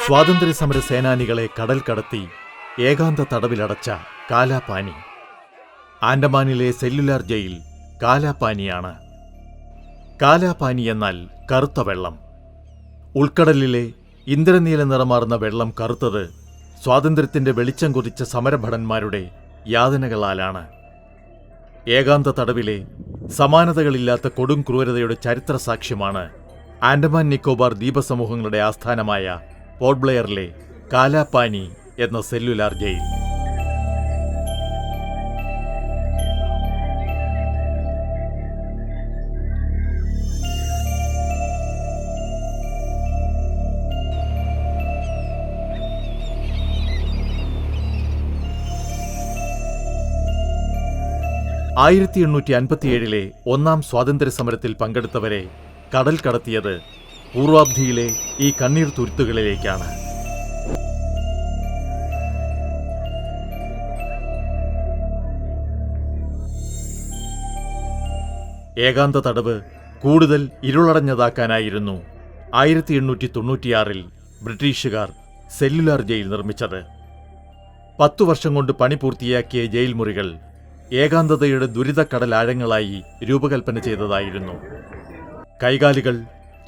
സ്വാതന്ത്ര്യസമര സേനാനികളെ കടൽ കടത്തി ഏകാന്ത തടവിലടച്ച കാലാപാനി. ആൻഡമാനിലെ സെല്ലുലാർ ജയിൽ കാലാപാനിയാണ്. കാലാപാനി എന്നാൽ കറുത്ത വെള്ളം. ഉൾക്കടലിലെ ഇന്ദ്രനീല നിറമാർന്ന വെള്ളം കറുത്തത് സ്വാതന്ത്ര്യത്തിന്റെ വെളിച്ചം കൊതിച്ച സമരഭടന്മാരുടെ യാതനകളാലാണ്. ഏകാന്ത തടവിലെ സമാനതകളില്ലാത്ത കൊടും ക്രൂരതയുടെ ചരിത്ര സാക്ഷ്യമാണ് ആൻഡമാൻ നിക്കോബാർ ദ്വീപസമൂഹങ്ങളുടെ ആസ്ഥാനമായ പോർട്ട് ബ്ലെയറിലെ കാലാപാനി എന്ന സെല്ലുലാർ ജയിൽ. ആയിരത്തി 1857 ഒന്നാം സ്വാതന്ത്ര്യസമരത്തിൽ പങ്കെടുത്തവരെ കടൽ കടത്തിയത് പൂർവാബ്ധിയിലെ ഈ കണ്ണീർ തുരുത്തുകളിലേക്കാണ്. ഏകാന്ത തടവ് കൂടുതൽ ഇരുളടഞ്ഞതാക്കാനായിരുന്നു 1896 ബ്രിട്ടീഷുകാർ സെല്ലുലാർ ജയിൽ നിർമ്മിച്ചത്. 10 വർഷം കൊണ്ട് പണി പൂർത്തിയാക്കിയ ജയിൽ മുറികൾ ഏകാന്തതയുടെ ദുരിതക്കടലാഴങ്ങളായി രൂപകൽപ്പന ചെയ്തതായിരുന്നു. കൈകാലുകൾ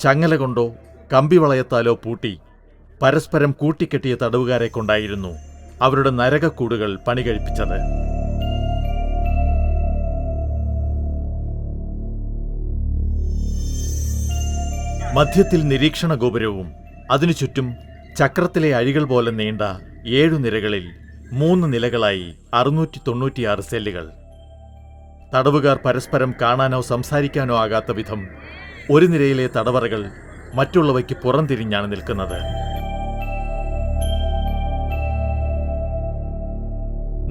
ചങ്ങല കൊണ്ടോ കമ്പിവളയത്താലോ പൂട്ടി പരസ്പരം കൂട്ടിക്കെട്ടിയ തടവുകാരെ കൊണ്ടായിരുന്നു അവരുടെ നരകക്കൂടുകൾ പണി കഴിപ്പിച്ചത്. മധ്യത്തിൽ നിരീക്ഷണ ഗോപുരവും അതിനു ചുറ്റും ചക്രത്തിലെ അഴികൾ പോലെ നീണ്ട 7 നിരകളിൽ 3 നിലകളായി 696 സെല്ലുകൾ. തടവുകാർ പരസ്പരം കാണാനോ സംസാരിക്കാനോ ആകാത്ത വിധം ഒരു നിരയിലെ തടവറകൾ മറ്റുള്ളവയ്ക്ക് പുറംതിരിഞ്ഞാണ് നിൽക്കുന്നത്.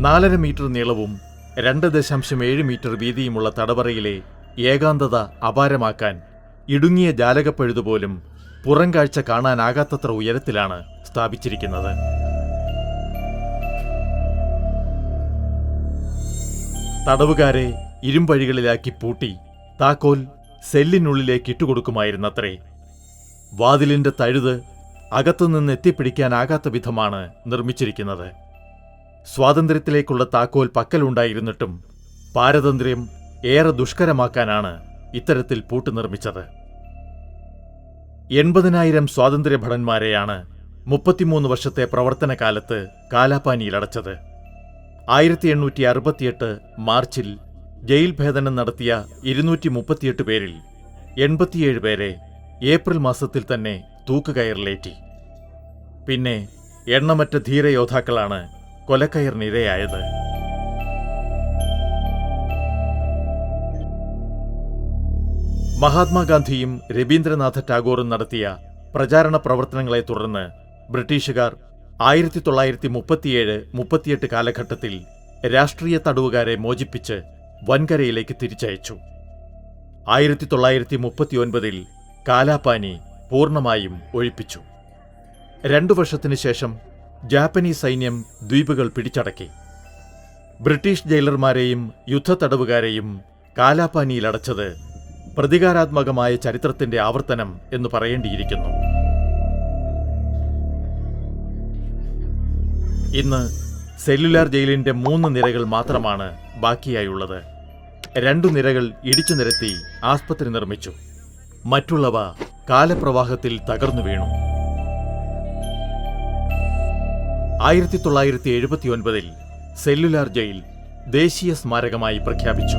4.5 മീറ്റർ നീളവും 2.7 മീറ്റർ വീതിയുമുള്ള തടവറയിലെ ഏകാന്തത അപാരമാക്കാൻ ഇടുങ്ങിയ ജാലകപ്പഴുതുപോലും പുറംകാഴ്ച കാണാനാകാത്തത്ര ഉയരത്തിലാണ് സ്ഥാപിച്ചിരിക്കുന്നത്. തടവുകാരെ ഇരുമ്പഴികളിലാക്കി പൂട്ടി താക്കോൽ സെല്ലിനുള്ളിലേക്ക് ഇട്ടുകൊടുക്കുമായിരുന്നത്രേ. വാതിലിന്റെ തഴുത് അകത്തുനിന്ന് എത്തിപ്പിടിക്കാനാകാത്ത വിധമാണ് നിർമ്മിച്ചിരിക്കുന്നത്. സ്വാതന്ത്ര്യത്തിലേക്കുള്ള താക്കോൽ പക്കലുണ്ടായിരുന്നിട്ടും പാരതന്ത്ര്യം ഏറെ ദുഷ്കരമാക്കാനാണ് ഇത്തരത്തിൽ പൂട്ട് നിർമ്മിച്ചത്. 80,000 സ്വാതന്ത്ര്യ ഭടന്മാരെയാണ് 33 വർഷത്തെ പ്രവർത്തന കാലത്ത് കാലാപാനിയിലടച്ചത്. 1868 മാർച്ചിൽ ജയിൽ ഭേദനം നടത്തിയ 238 പേരിൽ 87 പേരെ ഏപ്രിൽ മാസത്തിൽ തന്നെ തൂക്കുകയറിലേറ്റി. പിന്നെ എണ്ണമറ്റ ധീരയോദ്ധാക്കളാണ് കൊലക്കയറിനിരയായത്. മഹാത്മാഗാന്ധിയും രവീന്ദ്രനാഥ ടാഗോറും നടത്തിയ പ്രചാരണ പ്രവർത്തനങ്ങളെ തുടർന്ന് ബ്രിട്ടീഷുകാർ 1937-38 കാലഘട്ടത്തിൽ രാഷ്ട്രീയ തടവുകാരെ മോചിപ്പിച്ച് വൻകരയിലേക്ക് തിരിച്ചയച്ചു. 1939 കാലാപാനി പൂർണ്ണമായും ഒഴിപ്പിച്ചു. 2 വർഷത്തിനു ശേഷം ജാപ്പനീസ് സൈന്യം ദ്വീപുകൾ പിടിച്ചടക്കി. ബ്രിട്ടീഷ് ജയിലർമാരെയും യുദ്ധത്തടവുകാരെയും കാലാപാനിയിലടച്ചത് പ്രതികാരാത്മകമായ ചരിത്രത്തിന്റെ ആവർത്തനം എന്ന് പറയേണ്ടിയിരിക്കുന്നു. ഇന്ന് സെല്ലുലാർ ജയിലിന്റെ 3 നിരകൾ മാത്രമാണ് ബാക്കിയായുള്ളത്. 2 നിരകൾ ഇടിച്ചു നിരത്തി ആസ്പത്രി നിർമ്മിച്ചു. മറ്റുള്ളവ കാലപ്രവാഹത്തിൽ തകർന്നു വീണു. 1979 സെല്ലുലാർ ജയിൽ ദേശീയ സ്മാരകമായി പ്രഖ്യാപിച്ചു.